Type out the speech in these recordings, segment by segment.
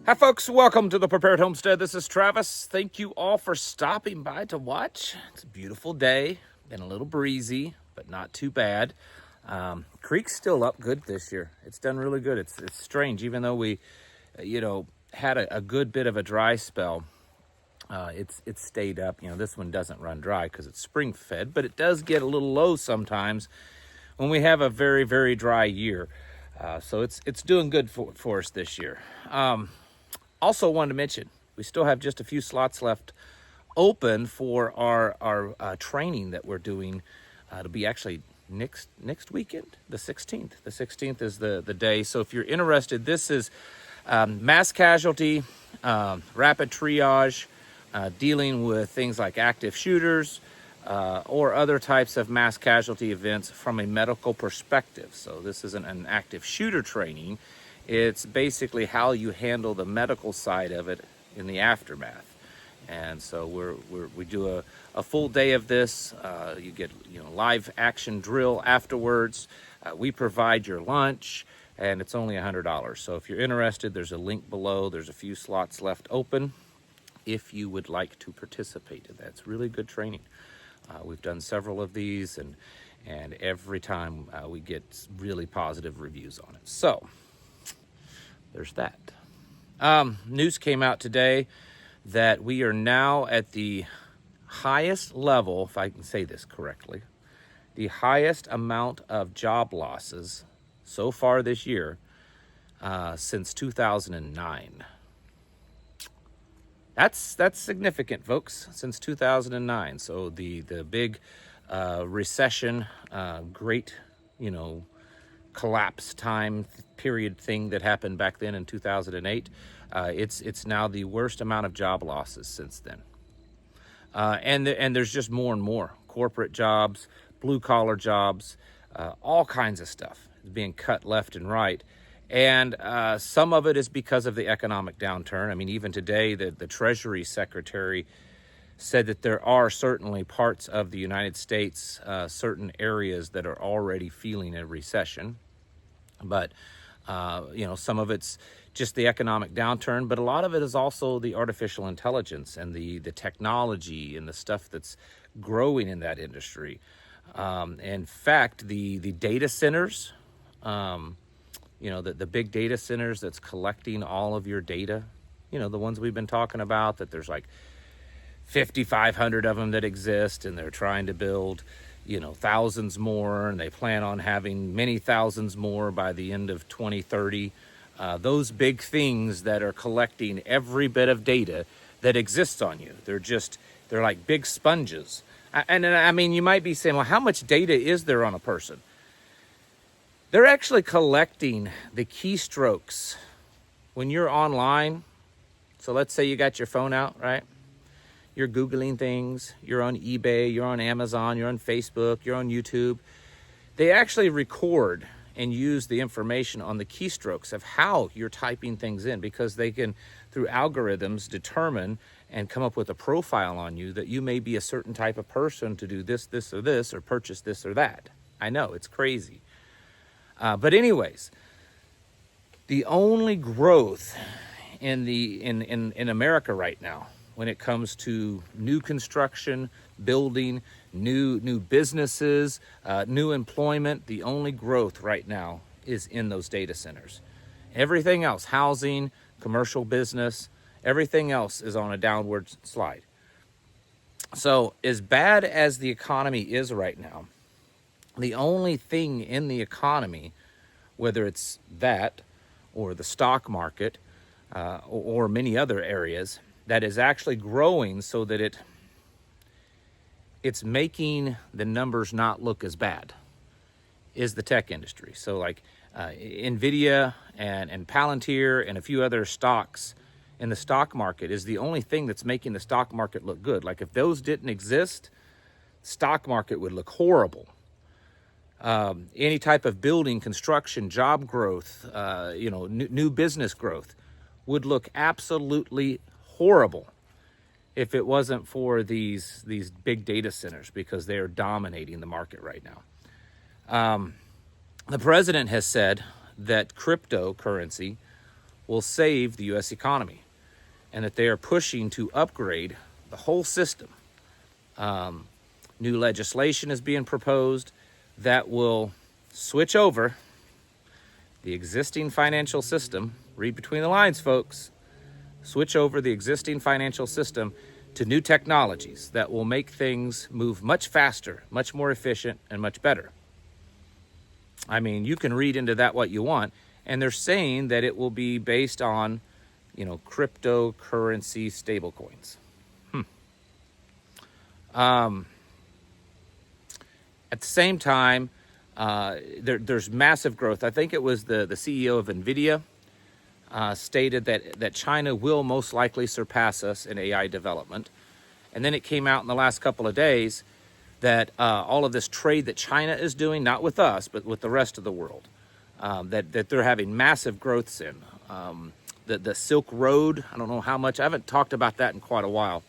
Hi folks, welcome to the Prepared Homestead. This is Travis. Thank you all for stopping by to watch. It's a beautiful day, been a little breezy, but not too bad. Creek's still up good this year. It's done really good. It's strange, even though we, had a good bit of a dry spell. It's stayed up. This one doesn't run dry because it's spring fed, but it does get a little low sometimes when we have a very, very dry year. So it's doing good for us this year. Also wanted to mention, we still have just a few slots left open for our training that we're doing. It'll be actually next weekend, the 16th. The 16th is the day. So if you're interested, this is mass casualty, rapid triage, dealing with things like active shooters, or other types of mass casualty events from a medical perspective. So this isn't an active shooter training. It's basically how you handle the medical side of it in the aftermath. And so we do a full day of this. You get live action drill afterwards. We provide your lunch, and it's only $100. So if you're interested, there's a link below. There's a few slots left open if you would like to participate in that. It's really good training. We've done several of these, and every time we get really positive reviews on it. So there's that. News came out today that we are now at the highest level, if I can say this correctly, the highest amount of job losses so far this year since 2009. That's significant, folks, since 2009. So the big recession, great, collapse time period thing that happened back then in 2008. It's now the worst amount of job losses since then. And there's just more and more corporate jobs, blue collar jobs, all kinds of stuff is being cut left and right. And some of it is because of the economic downturn. I mean, even today, the Treasury Secretary said that there are certainly parts of the United States, certain areas that are already feeling a recession. But, some of it's just the economic downturn, but a lot of it is also the artificial intelligence and the technology and the stuff that's growing in that industry. In fact, the data centers, the big data centers that's collecting all of your data, the ones we've been talking about, that there's like 5,500 of them that exist, and they're trying to build thousands more, and they plan on having many thousands more by the end of 2030. Those big things that are collecting every bit of data that exists on you, they're like big sponges. And I mean, you might be saying, well, how much data is there on a person? They're actually collecting the keystrokes when you're online. So let's say you got your phone out, right? You're Googling things, you're on eBay, you're on Amazon, you're on Facebook, you're on YouTube. They actually record and use the information on the keystrokes of how you're typing things in, because they can, through algorithms, determine and come up with a profile on you that you may be a certain type of person to do this, this, or this, or purchase this or that. I know, it's crazy. But anyways, the only growth in America right now, when it comes to new construction, building, new businesses, new employment, the only growth right now is in those data centers. Everything else, housing, commercial business, everything else is on a downward slide. So as bad as the economy is right now, the only thing in the economy, whether it's that or the stock market or many other areas, that is actually growing so that it's making the numbers not look as bad, is the tech industry. So like NVIDIA and Palantir and a few other stocks in the stock market is the only thing that's making the stock market look good. Like if those didn't exist, stock market would look horrible. Any type of building, construction, job growth, new business growth would look absolutely horrible if it wasn't for these big data centers, because they are dominating the market right now. The president has said that cryptocurrency will save the U.S. economy, and that they are pushing to upgrade the whole system. New legislation is being proposed that will switch over the existing financial system. Read between the lines, folks. Switch over the existing financial system to new technologies that will make things move much faster, much more efficient, and much better. I mean, you can read into that what you want, and they're saying that it will be based on, cryptocurrency stablecoins. At the same time, there's massive growth. I think it was the CEO of NVIDIA stated that China will most likely surpass us in AI development. And then it came out in the last couple of days that all of this trade that China is doing, not with us, but with the rest of the world, that they're having massive growths in. The Silk Road, I don't know how much, I haven't talked about that in quite a while,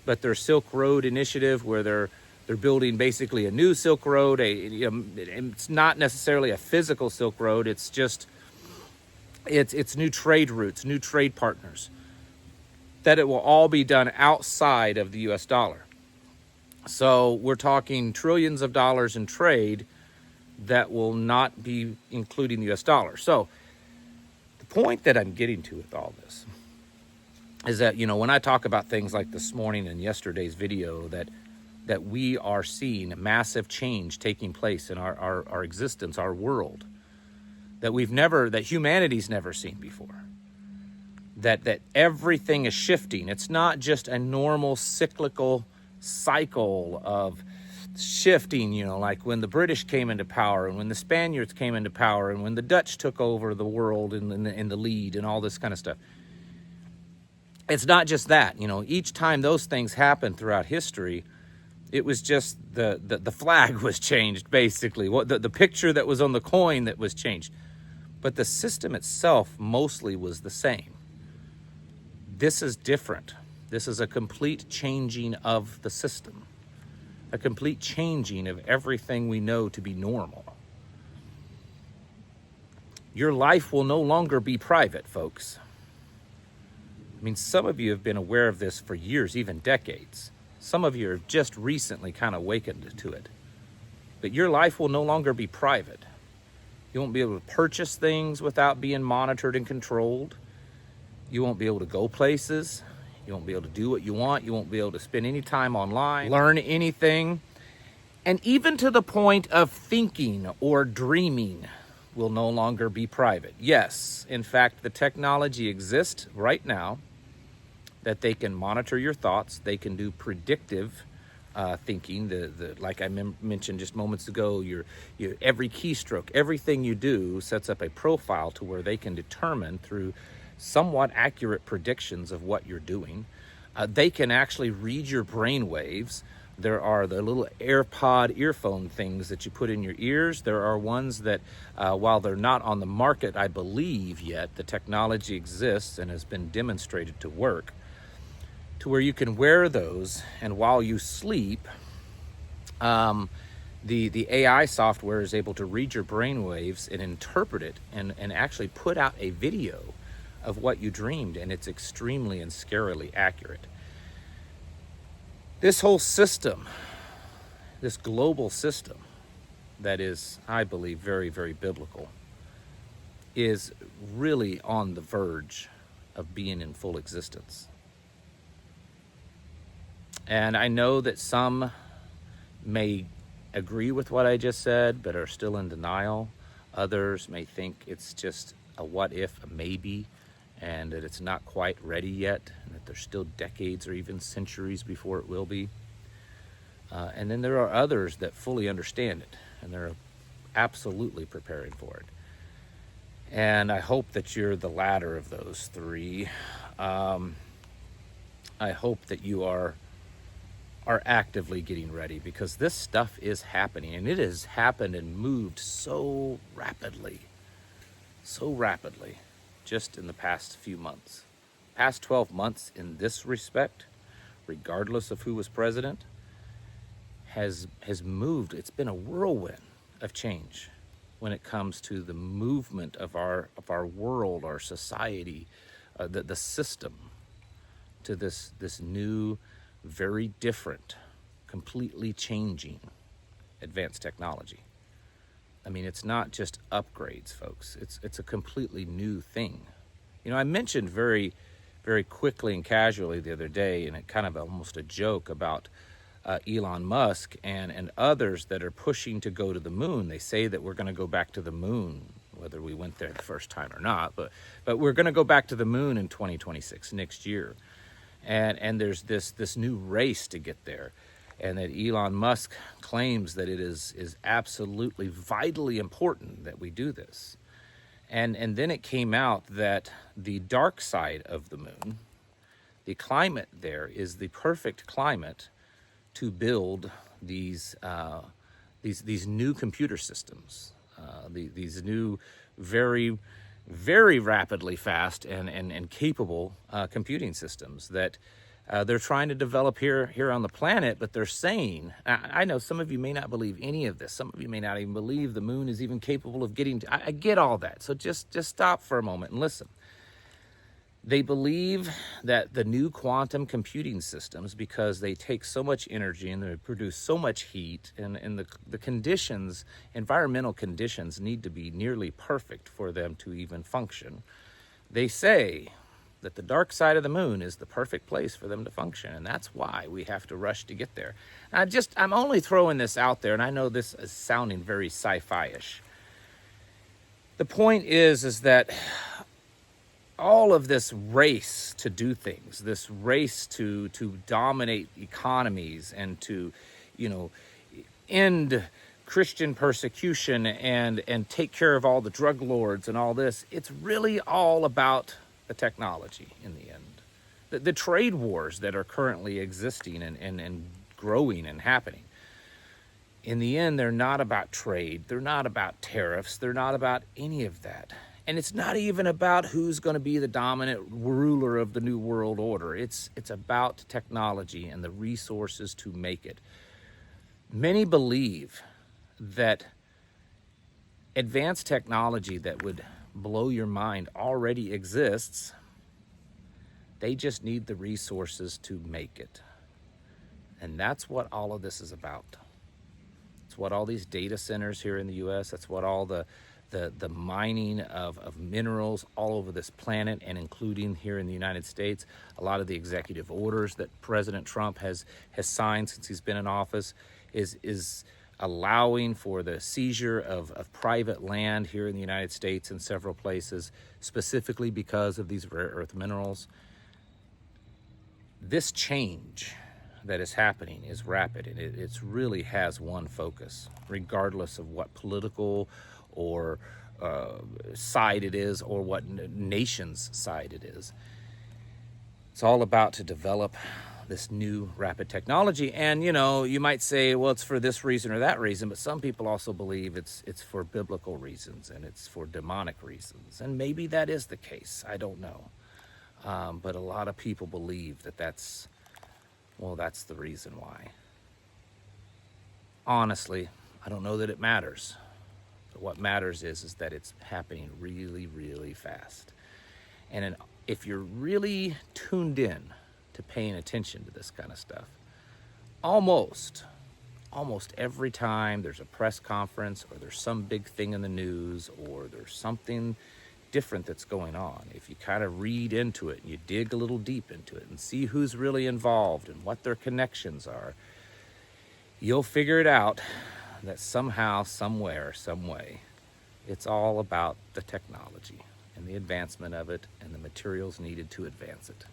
but their Silk Road initiative where they're building basically a new Silk Road. It's not necessarily a physical Silk Road. It's just, it's new trade routes, new trade partners, that it will all be done outside of the U.S. dollar. So we're talking trillions of dollars in trade that will not be including the U.S. dollar. So the point that I'm getting to with all this is that, when I talk about things like this morning and yesterday's video, that we are seeing a massive change taking place in our existence, our world, that humanity's never seen before. That everything is shifting. It's not just a normal cyclical cycle of shifting, like when the British came into power and when the Spaniards came into power and when the Dutch took over the world in the lead and all this kind of stuff. It's not just that. Each time those things happen throughout history, it was just the flag was changed, basically. The picture that was on the coin that was changed. But the system itself mostly was the same. This is different. This is a complete changing of the system. A complete changing of everything we know to be normal. Your life will no longer be private, folks. I mean, some of you have been aware of this for years, even decades. Some of you are just recently kind of awakened to it. But your life will no longer be private. You won't be able to purchase things without being monitored and controlled. You won't be able to go places. You won't be able to do what you want. You won't be able to spend any time online, learn anything. And even to the point of thinking or dreaming will no longer be private. Yes, in fact, the technology exists right now that they can monitor your thoughts. They can do predictive thinking. Like I mentioned just moments ago, your every keystroke, everything you do sets up a profile to where they can determine through somewhat accurate predictions of what you're doing. They can actually read your brain waves. There are the little AirPod earphone things that you put in your ears. There are ones that, while they're not on the market, I believe yet, the technology exists and has been demonstrated to work, to where you can wear those, and while you sleep, the AI software is able to read your brain waves and interpret it and actually put out a video of what you dreamed, and it's extremely and scarily accurate. This whole system, this global system that is, I believe, very, very biblical, is really on the verge of being in full existence. And I know that some may agree with what I just said, but are still in denial. Others may think it's just a what if, a maybe, and that it's not quite ready yet, and that there's still decades or even centuries before it will be. And then there are others that fully understand it, and they're absolutely preparing for it. And I hope that you're the latter of those three. I hope that you are actively getting ready, because this stuff is happening, and it has happened and moved so rapidly just in the past few months. Past 12 months in this respect, regardless of who was president, has moved. It's been a whirlwind of change. when it comes to the movement of our world, our society, the system, to this new, very different, completely changing advanced technology. I mean, it's not just upgrades, folks. It's a completely new thing. You know, I mentioned very quickly and casually the other day, and it kind of almost a joke about Elon Musk and others that are pushing to go to the moon. They say that we're going to go back to the moon, whether we went there the first time or not, but we're going to go back to the moon in 2026, next year. And there's this new race to get there. And that Elon Musk claims that it is absolutely vitally important that we do this. And then it came out that the dark side of the moon, the climate there is the perfect climate to build these new computer systems, these new very rapidly fast and capable computing systems that they're trying to develop here on the planet. But they're saying, I know some of you may not believe any of this. Some of you may not even believe the moon is even capable of getting to, I get all that. So just stop for a moment and listen. They believe that the new quantum computing systems, because they take so much energy and they produce so much heat, and the conditions, environmental conditions, need to be nearly perfect for them to even function. They say that the dark side of the moon is the perfect place for them to function, and that's why we have to rush to get there. I'm only throwing this out there, and I know this is sounding very sci-fi-ish. The point is that all of this race to do things, this race to dominate economies and to, end Christian persecution and take care of all the drug lords and all this, it's really all about the technology in the end. The trade wars that are currently existing and growing and happening, in the end, they're not about trade. They're not about tariffs. They're not about any of that. And it's not even about who's going to be the dominant ruler of the new world order. It's about technology and the resources to make it. Many believe that advanced technology that would blow your mind already exists. They just need the resources to make it. And that's what all of this is about. It's what all these data centers here in the U.S., that's what all the mining of minerals all over this planet, and including here in the United States, a lot of the executive orders that President Trump has signed since he's been in office is allowing for the seizure of private land here in the United States in several places, specifically because of these rare earth minerals. This change that is happening is rapid, and it really has one focus, regardless of what political or side it is, or what nation's side it is. It's all about to develop this new rapid technology. And you might say, well, it's for this reason or that reason, but some people also believe it's for biblical reasons and it's for demonic reasons, and maybe that is the case. I don't know, but a lot of people believe that's the reason why. Honestly, I don't know that it matters. But what matters is that it's happening really, really fast. And if you're really tuned in to paying attention to this kind of stuff, almost every time there's a press conference or there's some big thing in the news or there's something different that's going on, if you kind of read into it and you dig a little deep into it and see who's really involved and what their connections are, you'll figure it out that somehow, somewhere, some way, it's all about the technology and the advancement of it and the materials needed to advance it.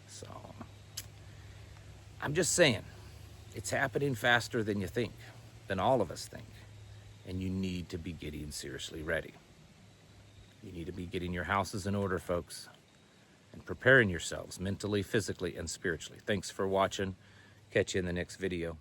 So I'm just saying, it's happening faster than you think, than all of us think, and you need to be getting seriously ready. You need to be getting your houses in order, folks, and preparing yourselves mentally, physically, and spiritually. Thanks for watching. Catch you in the next video.